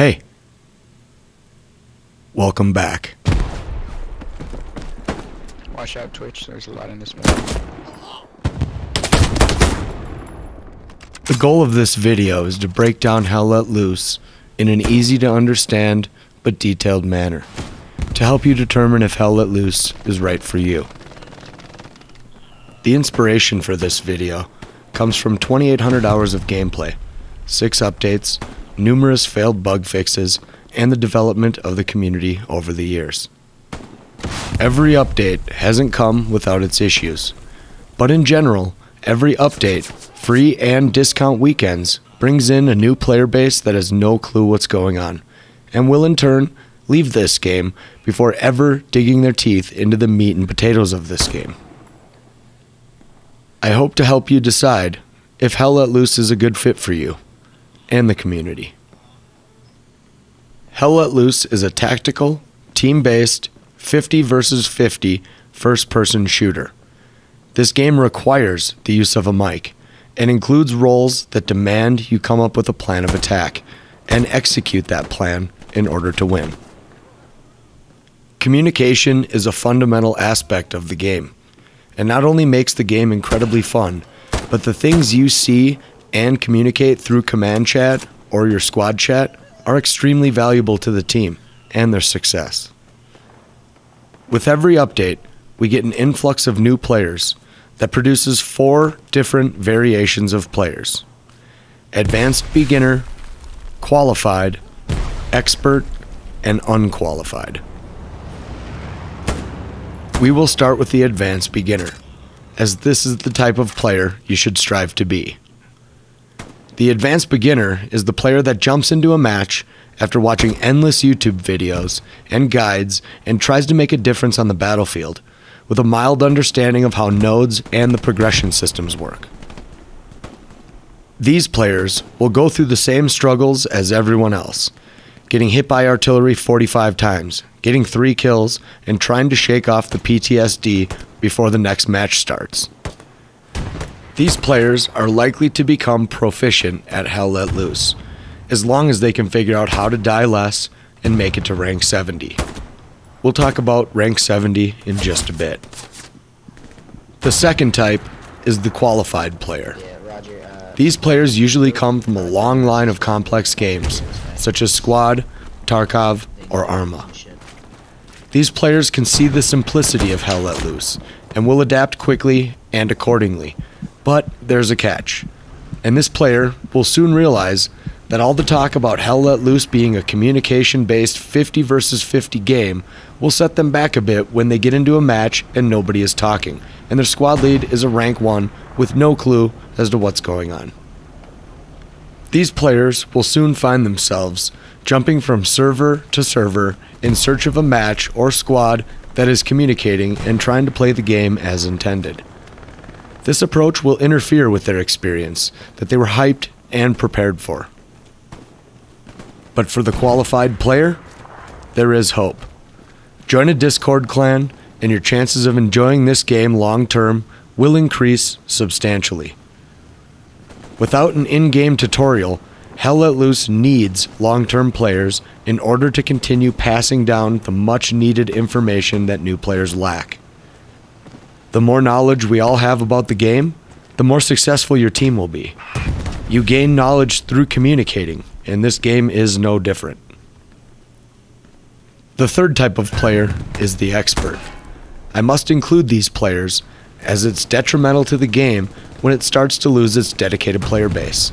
Hey, welcome back. Watch out, Twitch. There's a lot in this movie. The goal of this video is to break down Hell Let Loose in an easy to understand but detailed manner, to help you determine if Hell Let Loose is right for you. The inspiration for this video comes from 2,800 hours of gameplay, 6 updates, numerous failed bug fixes, and the development of the community over the years. Every update hasn't come without its issues, but in general, every update, free and discount weekends, brings in a new player base that has no clue what's going on, and will in turn leave this game before ever digging their teeth into the meat and potatoes of this game. I hope to help you decide if Hell Let Loose is a good fit for you and the community. Hell Let Loose is a tactical, team-based, 50 versus 50 first-person shooter. This game requires the use of a mic and includes roles that demand you come up with a plan of attack and execute that plan in order to win. Communication is a fundamental aspect of the game, and not only makes the game incredibly fun, but the things you see and communicate through command chat or your squad chat are extremely valuable to the team and their success. With every update, we get an influx of new players that produces 4 different variations of players: Advanced Beginner, Qualified, Expert, and Unqualified. We will start with the Advanced Beginner, as this is the type of player you should strive to be. The Advanced Beginner is the player that jumps into a match after watching endless YouTube videos and guides and tries to make a difference on the battlefield, with a mild understanding of how nodes and the progression systems work. These players will go through the same struggles as everyone else, getting hit by artillery 45 times, getting 3 kills, and trying to shake off the PTSD before the next match starts. These players are likely to become proficient at Hell Let Loose, as long as they can figure out how to die less and make it to rank 70. We'll talk about rank 70 in just a bit. The second type is the Qualified player. These players usually come from a long line of complex games, such as Squad, Tarkov, or Arma. These players can see the simplicity of Hell Let Loose, and will adapt quickly and accordingly. But there's a catch, and this player will soon realize that all the talk about Hell Let Loose being a communication-based 50 versus 50 game will set them back a bit when they get into a match and nobody is talking, and their squad lead is a rank 1 with no clue as to what's going on. These players will soon find themselves jumping from server to server in search of a match or squad that is communicating and trying to play the game as intended. This approach will interfere with their experience that they were hyped and prepared for. But for the Qualified player, there is hope. Join a Discord clan, and your chances of enjoying this game long term will increase substantially. Without an in-game tutorial, Hell Let Loose needs long-term players in order to continue passing down the much-needed information that new players lack. The more knowledge we all have about the game, the more successful your team will be. You gain knowledge through communicating, and this game is no different. The third type of player is the Expert. I must include these players, as it's detrimental to the game when it starts to lose its dedicated player base.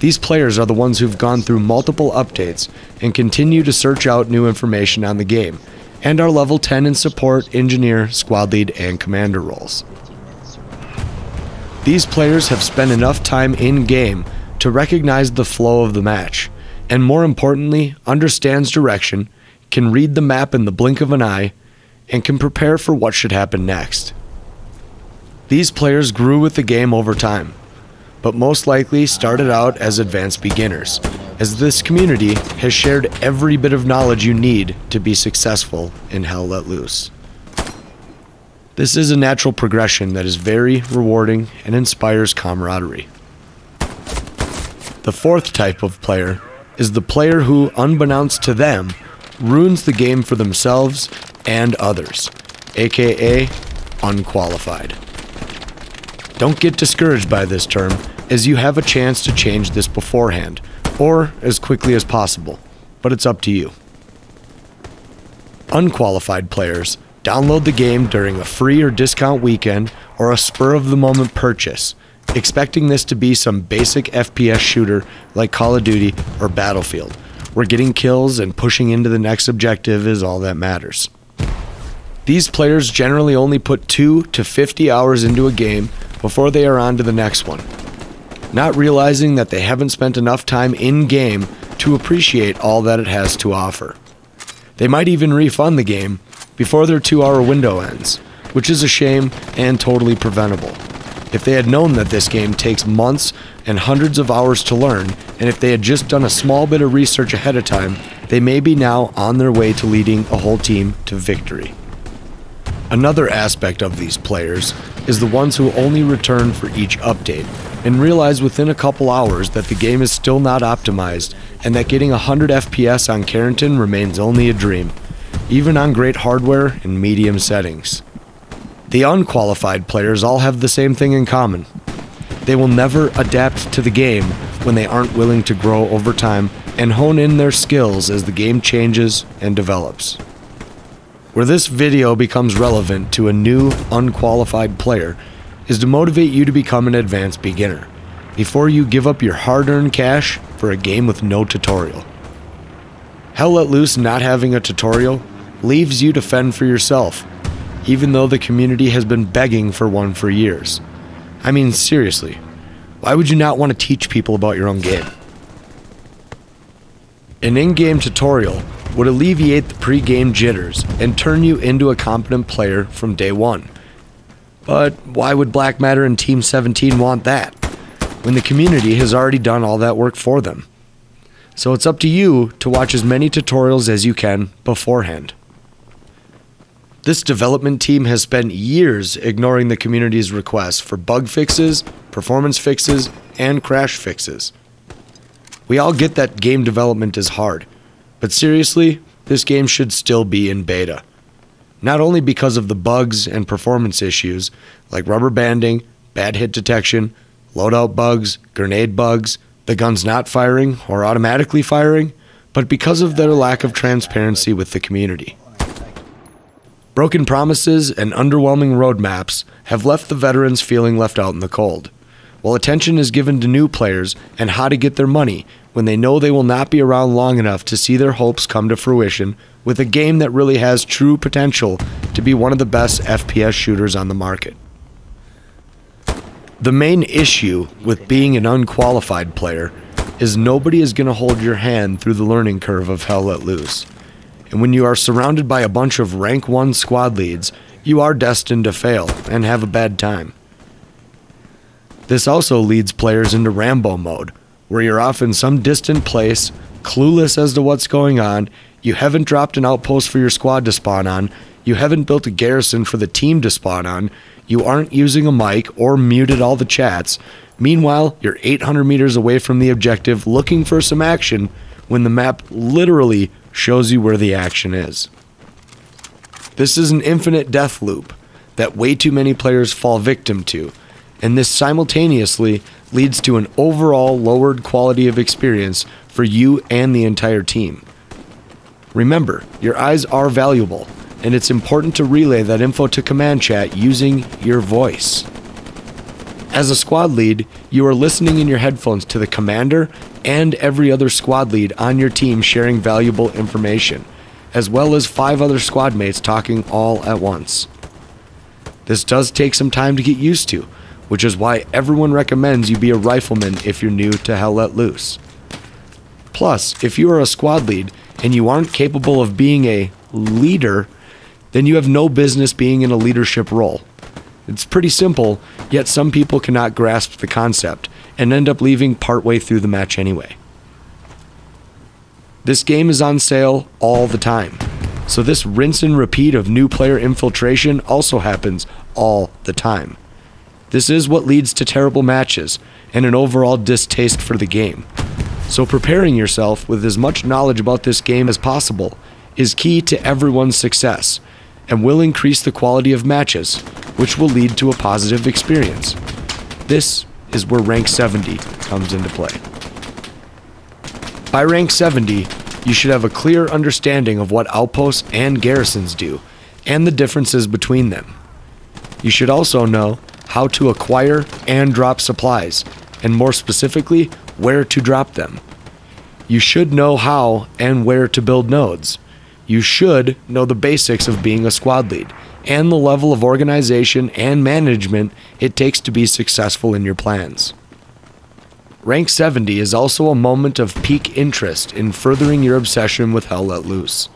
These players are the ones who've gone through multiple updates and continue to search out new information on the game, and are level 10 in support, engineer, squad lead, and commander roles. These players have spent enough time in-game to recognize the flow of the match, and more importantly, understands direction, can read the map in the blink of an eye, and can prepare for what should happen next. These players grew with the game over time, but most likely started out as Advanced Beginners, as this community has shared every bit of knowledge you need to be successful in Hell Let Loose. This is a natural progression that is very rewarding and inspires camaraderie. The fourth type of player is the player who, unbeknownst to them, ruins the game for themselves and others, aka unqualified. Don't get discouraged by this term, as you have a chance to change this beforehand, or as quickly as possible, but it's up to you. Unqualified players download the game during a free or discount weekend or a spur-of-the-moment purchase, expecting this to be some basic FPS shooter like Call of Duty or Battlefield, where getting kills and pushing into the next objective is all that matters. These players generally only put 2 to 50 hours into a game before they are on to the next one, not realizing that they haven't spent enough time in-game to appreciate all that it has to offer. They might even refund the game before their 2-hour window ends, which is a shame and totally preventable. If they had known that this game takes months and hundreds of hours to learn, and if they had just done a small bit of research ahead of time, they may be now on their way to leading a whole team to victory. Another aspect of these players is the ones who only return for each update and realize within a couple hours that the game is still not optimized and that getting 100 FPS on Carrington remains only a dream, even on great hardware and medium settings. The unqualified players all have the same thing in common. They will never adapt to the game when they aren't willing to grow over time and hone in their skills as the game changes and develops. Where this video becomes relevant to a new, unqualified player is to motivate you to become an advanced beginner, before you give up your hard-earned cash for a game with no tutorial. Hell Let Loose not having a tutorial leaves you to fend for yourself, even though the community has been begging for one for years. I mean, seriously, why would you not want to teach people about your own game? An in-game tutorial would alleviate the pre-game jitters and turn you into a competent player from day one. But why would Black Matter and Team 17 want that, when the community has already done all that work for them? So it's up to you to watch as many tutorials as you can beforehand. This development team has spent years ignoring the community's requests for bug fixes, performance fixes, and crash fixes. We all get that game development is hard, but seriously, this game should still be in beta. Not only because of the bugs and performance issues, like rubber banding, bad hit detection, loadout bugs, grenade bugs, the guns not firing or automatically firing, but because of their lack of transparency with the community. Broken promises and underwhelming roadmaps have left the veterans feeling left out in the cold, while attention is given to new players and how to get their money when they know they will not be around long enough to see their hopes come to fruition with a game that really has true potential to be one of the best FPS shooters on the market. The main issue with being an unqualified player is nobody is going to hold your hand through the learning curve of Hell Let Loose. And when you are surrounded by a bunch of rank 1 squad leads, you are destined to fail and have a bad time. This also leads players into Rambo mode, where you're off in some distant place, clueless as to what's going on, you haven't dropped an outpost for your squad to spawn on, you haven't built a garrison for the team to spawn on, you aren't using a mic or muted all the chats. Meanwhile, you're 800 meters away from the objective looking for some action when the map literally shows you where the action is. This is an infinite death loop that way too many players fall victim to, and this simultaneously leads to an overall lowered quality of experience for you and the entire team. Remember, your eyes are valuable, and it's important to relay that info to command chat using your voice. As a squad lead, you are listening in your headphones to the commander and every other squad lead on your team sharing valuable information, as well as 5 other squad mates talking all at once. This does take some time to get used to, which is why everyone recommends you be a rifleman if you're new to Hell Let Loose. Plus, if you are a squad lead and you aren't capable of being a leader, then you have no business being in a leadership role. It's pretty simple, yet some people cannot grasp the concept and end up leaving partway through the match anyway. This game is on sale all the time, so this rinse and repeat of new player infiltration also happens all the time. This is what leads to terrible matches and an overall distaste for the game. So preparing yourself with as much knowledge about this game as possible is key to everyone's success and will increase the quality of matches, which will lead to a positive experience. This is where rank 70 comes into play. By rank 70, you should have a clear understanding of what outposts and garrisons do, and the differences between them. You should also know how to acquire and drop supplies, and more specifically, where to drop them. You should know how and where to build nodes. You should know the basics of being a squad lead, and the level of organization and management it takes to be successful in your plans. Rank 70 is also a moment of peak interest in furthering your obsession with Hell Let Loose.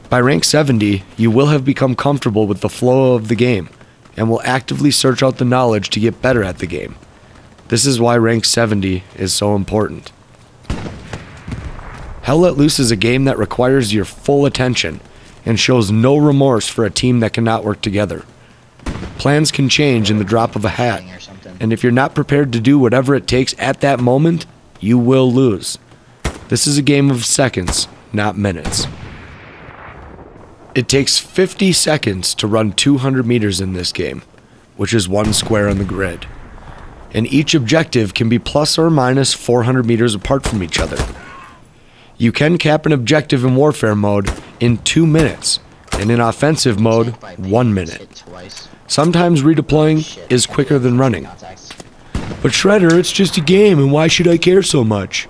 By rank 70, you will have become comfortable with the flow of the game, and will actively search out the knowledge to get better at the game. This is why rank 70 is so important. Hell Let Loose is a game that requires your full attention, and shows no remorse for a team that cannot work together. Plans can change in the drop of a hat, and if you're not prepared to do whatever it takes at that moment, you will lose. This is a game of seconds, not minutes. It takes 50 seconds to run 200 meters in this game, which is one square on the grid. And each objective can be plus or minus 400 meters apart from each other. You can cap an objective in warfare mode in 2 minutes, and in offensive mode, 1 minute. Sometimes redeploying is quicker than running. But Shredder, it's just a game, and why should I care so much?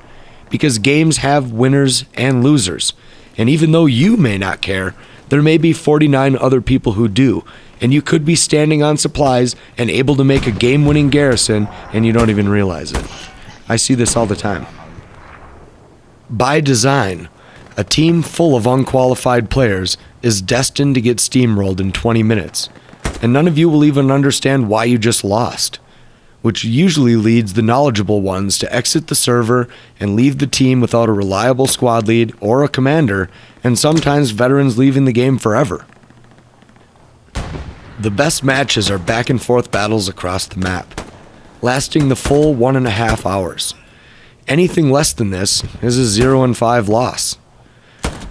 Because games have winners and losers, and even though you may not care, there may be 49 other people who do, and you could be standing on supplies and able to make a game-winning garrison, and you don't even realize it. I see this all the time. By design, a team full of unqualified players is destined to get steamrolled in 20 minutes, and none of you will even understand why you just lost, which usually leads the knowledgeable ones to exit the server and leave the team without a reliable squad lead or a commander, and sometimes veterans leaving the game forever. The best matches are back and forth battles across the map, lasting the full 1.5 hours. Anything less than this is a 0-5 loss.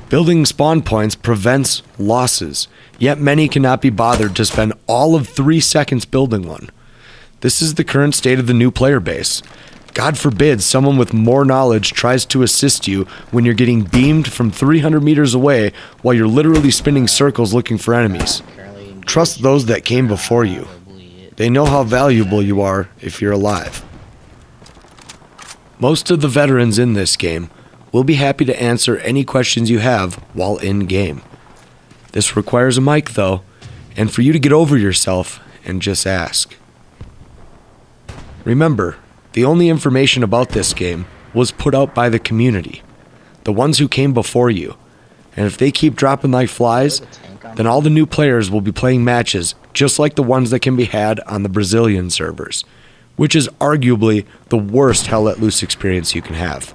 Building spawn points prevents losses, yet many cannot be bothered to spend all of 3 seconds building one. This is the current state of the new player base. God forbid someone with more knowledge tries to assist you when you're getting beamed from 300 meters away while you're literally spinning circles looking for enemies. Trust those that came before you. They know how valuable you are if you're alive. Most of the veterans in this game will be happy to answer any questions you have while in game. This requires a mic though, and for you to get over yourself and just ask. Remember, the only information about this game was put out by the community, the ones who came before you, and if they keep dropping like flies, then all the new players will be playing matches just like the ones that can be had on the Brazilian servers, which is arguably the worst Hell Let Loose experience you can have.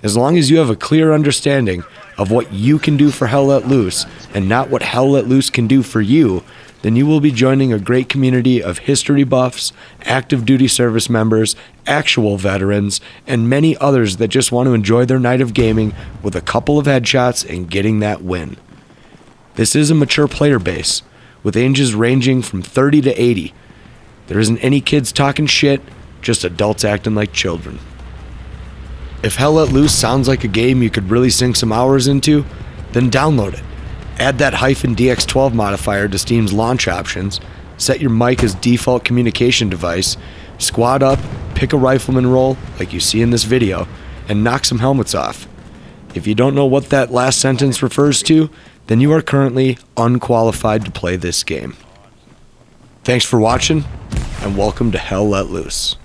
As long as you have a clear understanding of what you can do for Hell Let Loose and not what Hell Let Loose can do for you, then you will be joining a great community of history buffs, active duty service members, actual veterans, and many others that just want to enjoy their night of gaming with a couple of headshots and getting that win. This is a mature player base, with ages ranging from 30 to 80. There isn't any kids talking shit, just adults acting like children. If Hell Let Loose sounds like a game you could really sink some hours into, then download it. Add that -DX12 modifier to Steam's launch options, set your mic as default communication device, squad up, pick a rifleman role like you see in this video, and knock some helmets off. If you don't know what that last sentence refers to, then you are currently unqualified to play this game. Thanks for watching, and welcome to Hell Let Loose.